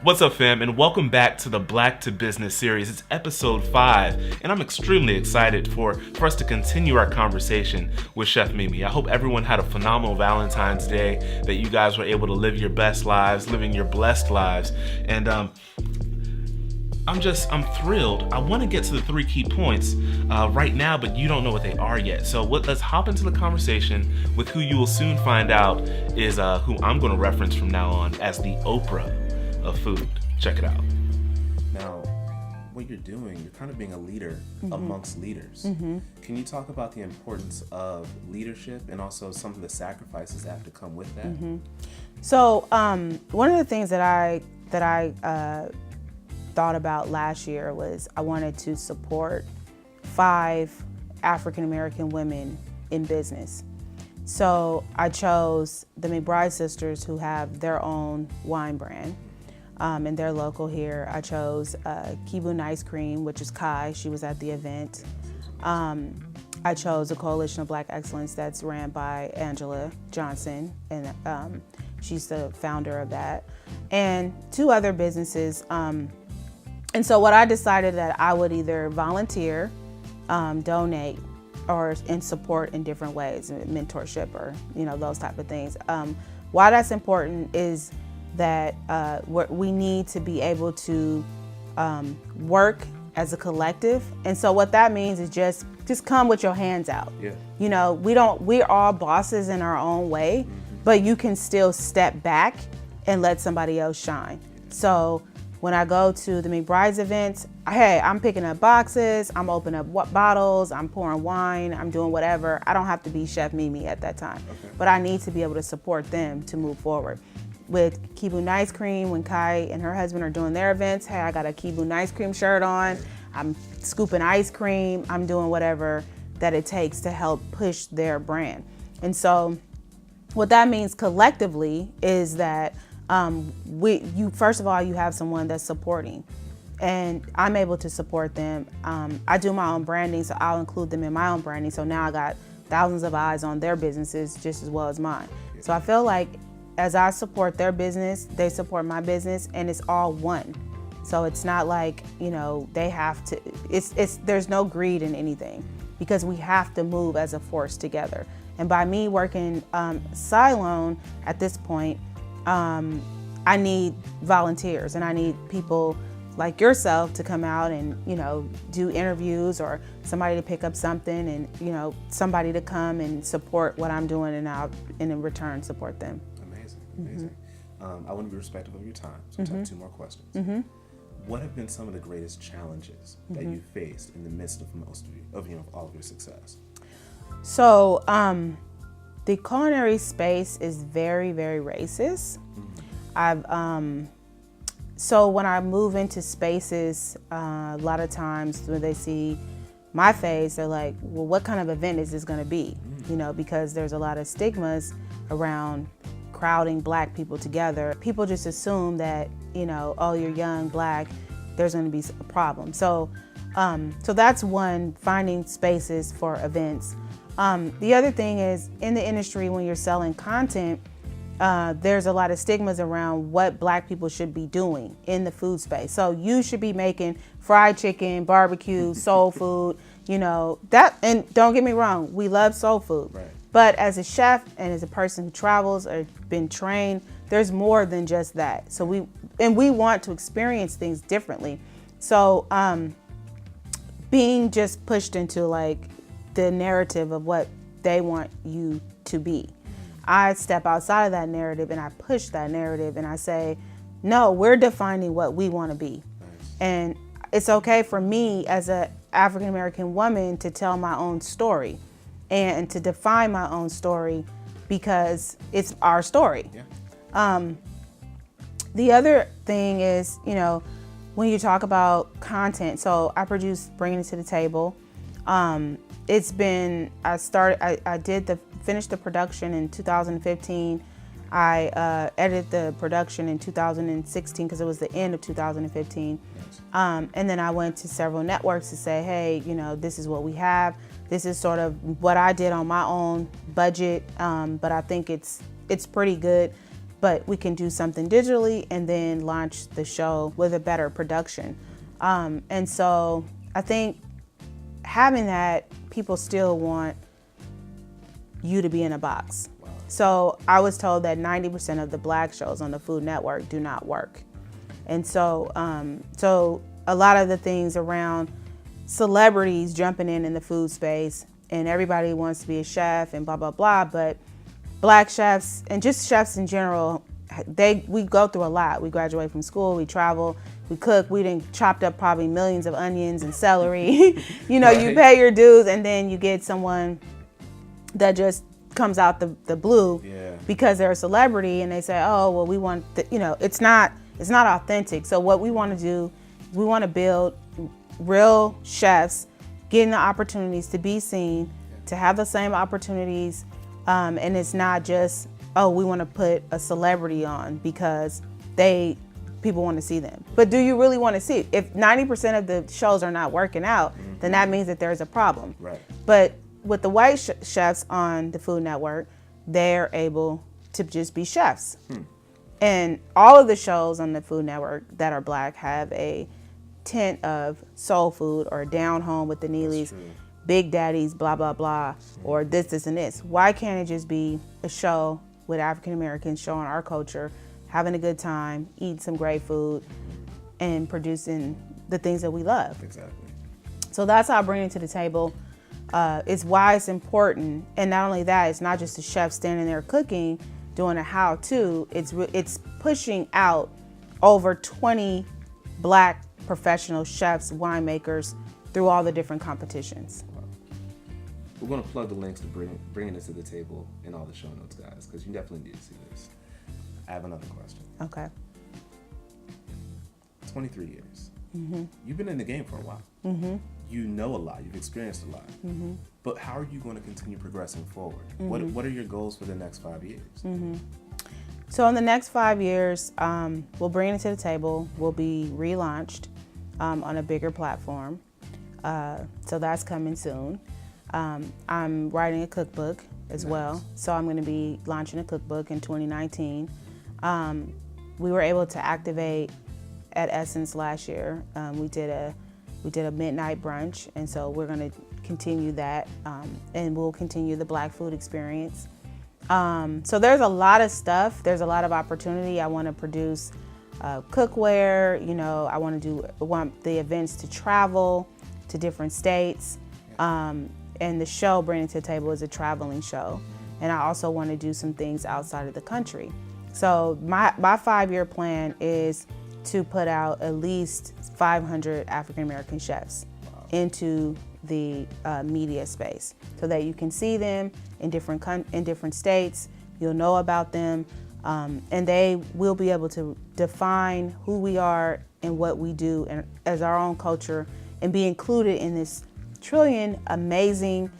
What's up, fam, and welcome back to the Black to Business series. It's episode 5, and I'm extremely excited for us to continue our conversation with Chef Mimi. I hope everyone had a phenomenal Valentine's Day, that you guys were able to live your best lives, living your blessed lives, and I'm thrilled. I want to get to the 3 key points right now, but you don't know what they are yet. So let's hop into the conversation with who you will soon find out is who I'm going to reference from now on as the Oprah of food. Check it out. Now, what you're doing, you're kind of being a leader amongst leaders. Can you talk about the importance of leadership and also some of the sacrifices that have to come with that? So one of the things that I thought about last year was I wanted to support 5 African American women in business. So I chose the McBride sisters, who have their own wine brand. And they're local here. I chose Kibun Ice Cream, which is Kai. She was at the event. I chose a Coalition of Black Excellence that's ran by Angela Johnson, and she's the founder of that, and 2 other businesses. And so what I decided that I would either volunteer, donate, or in support in different ways, mentorship or those type of things. Why that's important is that we need to be able to work as a collective, and so what that means is just come with your hands out. Yeah. We're all bosses in our own way, but you can still step back and let somebody else shine. So when I go to the McBride's events, hey, I'm picking up boxes, I'm opening up bottles, I'm pouring wine, I'm doing whatever. I don't have to be Chef Mimi at that time, but I need to be able to support them to move forward. With Kibun Ice Cream, when Kai and her husband are doing their events, hey, I got a Kibun Ice Cream shirt on, I'm scooping ice cream, I'm doing whatever that it takes to help push their brand. And so what that means collectively is that first of all, you have someone that's supporting, and I'm able to support them. I do my own branding, so I'll include them in my own branding. So now I got thousands of eyes on their businesses just as well as mine. So I feel like as I support their business, they support my business, and it's all one. So it's not like, they have to, there's no greed in anything, because we have to move as a force together. And by me working Cylone at this point, I need volunteers, and I need people like yourself to come out and, do interviews, or somebody to pick up something, and, somebody to come and support what I'm doing, and I'll, in return, support them. Amazing. I want to be respectful of your time, so I have 2 more questions. What have been some of the greatest challenges that you faced in the midst of all of your success? So the culinary space is very, very racist. So when I move into spaces, a lot of times when they see my face, they're like, well, what kind of event is this going to be? Because there's a lot of stigmas around crowding Black people together. People just assume that, oh, you're young, Black, there's going to be a problem. So that's one, finding spaces for events. The other thing is, in the industry, when you're selling content, there's a lot of stigmas around what Black people should be doing in the food space. So you should be making fried chicken, barbecue, soul food, that, and don't get me wrong, we love soul food. Right. But as a chef and as a person who travels or been trained, there's more than just that. So we want to experience things differently. So being just pushed into like the narrative of what they want you to be, I step outside of that narrative and I push that narrative and I say, no, we're defining what we want to be. Nice. And it's okay for me as an African American woman to tell my own story and to define my own story, because it's our story. Yeah. The other thing is, when you talk about content, so I produce Bringing It to the Table. I finished the production in 2015. I edited the production in 2016 because it was the end of 2015. And then I went to several networks to say, hey, this is what we have. This is sort of what I did on my own budget, but I think it's pretty good. but we can do something digitally and then launch the show with a better production. And so I think having that, people still want you to be in a box. Wow. So I was told that 90% of the Black shows on the Food Network do not work. And so, so a lot of the things around celebrities jumping in the food space, and everybody wants to be a chef and blah, blah, blah, but Black chefs and just chefs in general, we go through a lot. We graduate from school, we travel, we cook, we done chopped up probably millions of onions and celery. You know, Right. You pay your dues, and then you get someone that just comes out the blue Yeah. because they're a celebrity, and they say, oh, well, we want, it's not authentic. So what we want to do, we want to build real chefs, getting the opportunities to be seen, to have the same opportunities, and it's not just, oh, we want to put a celebrity on because people want to see them. But do you really want to see it? If 90% of the shows are not working out, then that means that there's a problem. Right. But with the white chefs on the Food Network, they're able to just be chefs. And all of the shows on the Food Network that are Black have a tint of soul food or down home with the Neelys, Big Daddies, blah, blah, blah, or this, and this. Why can't it just be a show with African Americans showing our culture, having a good time, eating some great food, and producing the things that we love? Exactly. So that's how I bring it to the table. It's why it's important. And not only that, it's not just the chef standing there cooking, doing a how-to. It's pushing out over 20 Black professional chefs, winemakers, through all the different competitions. Wow. We're going to plug the links to bringing this to the table in all the show notes, guys, because you definitely need to see this. I have another question. Okay. 23 years. You've been in the game for a while. You know a lot. You've experienced a lot. But how are you going to continue progressing forward? What are your goals for the next 5 years? So in the next 5 years, we'll bring it to the table. We'll be relaunched on a bigger platform. So that's coming soon. I'm writing a cookbook as well. So I'm going to be launching a cookbook in 2019. We were able to activate at Essence last year. We did a midnight brunch, and so we're going to continue that, and we'll continue the Black food experience. So there's a lot of stuff. There's a lot of opportunity. I want to produce cookware. You know, I want the events to travel to different states. And the show, Bringing It to the Table, is a traveling show. And I also want to do some things outside of the country. So my 5-year plan is to put out at least 500 African American chefs into the media space, so that you can see them in different states. You'll know about them, and they will be able to define who we are and what we do and as our own culture, and be included in this amazing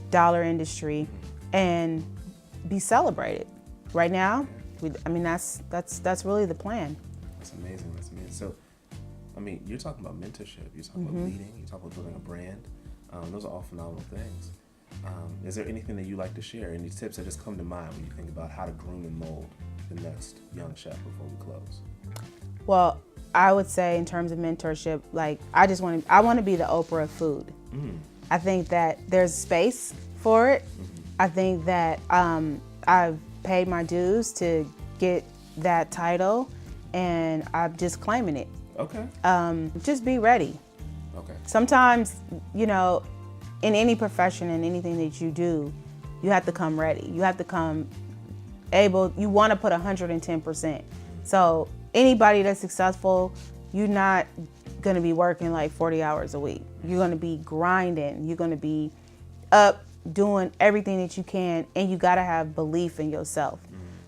dollar industry and be celebrated. Right now, that's really the plan. That's amazing. That's amazing. So, I mean, you're talking about mentorship. You're talking about leading. You're talking about building a brand. Those are all phenomenal things. Is there anything that you like to share? Any tips that just come to mind when you think about how to groom and mold the next young chef before we close? Well, I would say in terms of mentorship, like I want to be the Oprah of food. I think that there's space for it. I think that I've paid my dues to get that title, and I'm just claiming it. Okay. Just be ready. Okay. Sometimes, you know, in any profession and anything that you do, you have to come ready. You have to come you want to put 110%. So anybody that's successful, you're not going to be working like 40 hours a week. You're going to be grinding. You're going to be up doing everything that you can, and you got to have belief in yourself.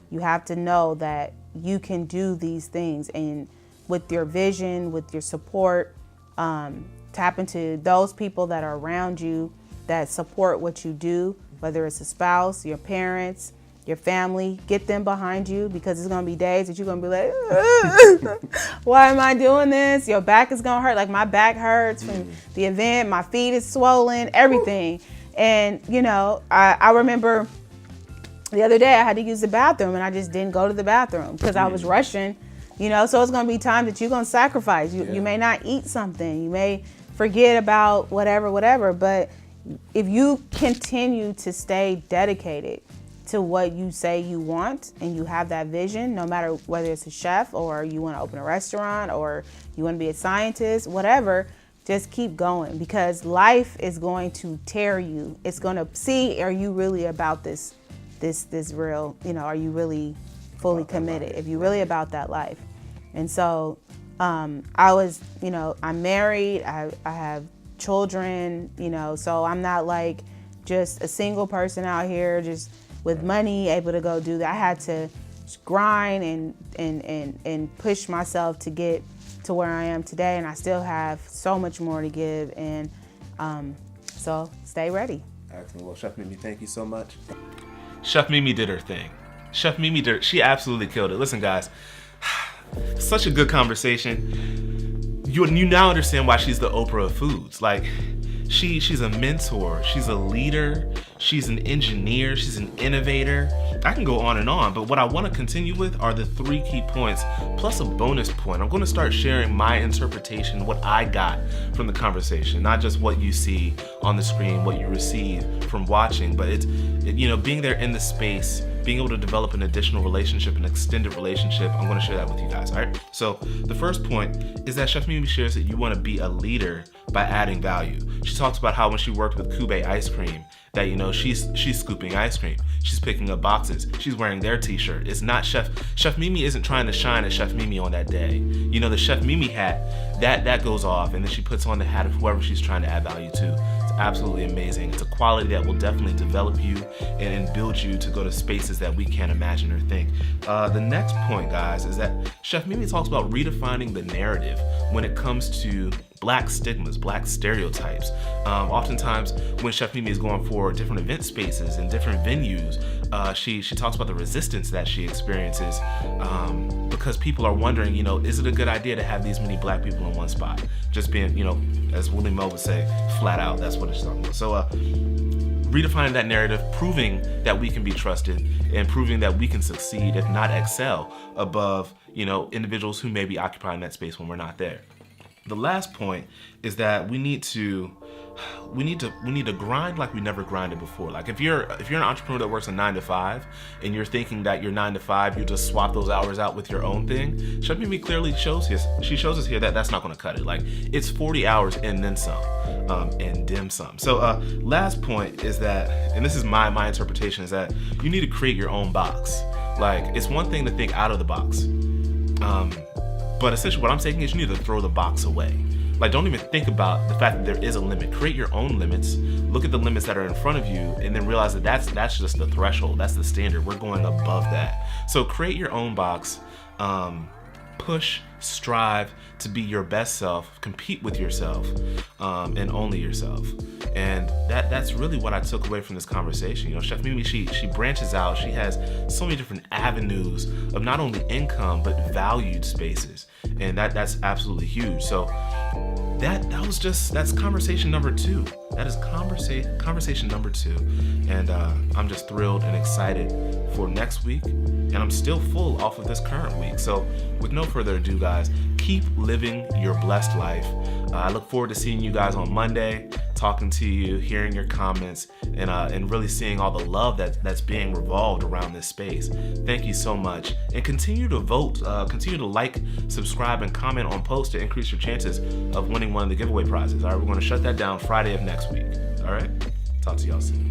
You have to know that you can do these things, and with your vision, with your support, tap into those people that are around you that support what you do, whether it's a spouse, your parents, your family. Get them behind you, because it's going to be days that you're going to be like, why am I doing this? Your back is going to hurt. Like my back hurts from the event. My feet is swollen, everything. And, you know, I remember The other day I had to use the bathroom and I just didn't go to the bathroom because I was rushing, so it's going to be time that you're going to sacrifice. You may not eat something. You may forget about whatever. But if you continue to stay dedicated to what you say you want and you have that vision, no matter whether it's a chef or you want to open a restaurant or you want to be a scientist, whatever, just keep going, because life is going to tear you. It's going to see, are you really about this real, are you really fully committed? If you're really about that life. And so I'm married, I have children, so I'm not like just a single person out here just with money able to go do that. I had to grind and push myself to get to where I am today, and I still have so much more to give, and so stay ready. Excellent. Well, Chef Mimi, thank you so much. Chef Mimi did her thing. She absolutely killed it. Listen, guys, such a good conversation. You now understand why she's the Oprah of foods. Like, she's a mentor, she's a leader, she's an engineer, she's an innovator. I can go on and on, but what I want to continue with are the 3 key points plus a bonus point. I'm going to start sharing my interpretation, what I got from the conversation, not just what you see on the screen, what you receive from watching, but it's being there in the space, being able to develop an additional relationship, an extended relationship. I'm going to share that with you guys. All right. So the first point is that Chef Mimi shares that you want to be a leader by adding value. She talks about how when she worked with Kube ice cream, that she's scooping ice cream, she's picking up boxes, she's wearing their t-shirt. It's not Chef Mimi isn't trying to shine as Chef Mimi on that day. The Chef Mimi hat that goes off, and then she puts on the hat of whoever she's trying to add value to. It's absolutely amazing. It's a quality that will definitely develop you and build you to go to spaces that we can't imagine or think. The next point, guys, is that Chef Mimi talks about redefining the narrative when it comes to Black stigmas, Black stereotypes. Oftentimes when Chef Mimi is going for different event spaces and different venues, she talks about the resistance that she experiences because people are wondering, is it a good idea to have these many Black people in one spot? Just being, as Willie Mo would say, flat out, that's what it's talking about. So redefining that narrative, proving that we can be trusted and proving that we can succeed, if not excel, above, individuals who may be occupying that space when we're not there. The last point is that we need to grind like we never grinded before. Like if you're an entrepreneur that works a 9 to 5 and you're thinking that your 9 to 5 you just swap those hours out with your own thing, Chef Mimi clearly shows us here that that's not going to cut it. Like it's 40 hours and then some, and dim some. So last point is that, and this is my interpretation, is that you need to create your own box. Like it's one thing to think out of the box. But essentially what I'm saying is you need to throw the box away. Like don't even think about the fact that there is a limit. Create your own limits. Look at the limits that are in front of you and then realize that that's just the threshold. That's the standard. We're going above that. So create your own box. Push, strive to be your best self, compete with yourself, and only yourself. And that's really what I took away from this conversation. Chef Mimi, she branches out. She has so many different avenues of not only income but valued spaces, and that's absolutely huge. So that's conversation number 2. That is conversation number 2, and I'm just thrilled and excited for next week, and I'm still full off of this current week. So with no further ado, guys, keep living your blessed life. I look forward to seeing you guys on Monday, talking to you, hearing your comments, and really seeing all the love that's being revolved around this space. Thank you so much, and continue to vote, continue to like, subscribe, and comment on posts to increase your chances of winning one of the giveaway prizes. All right, we're going to shut that down Friday of next week. All right, talk to y'all soon.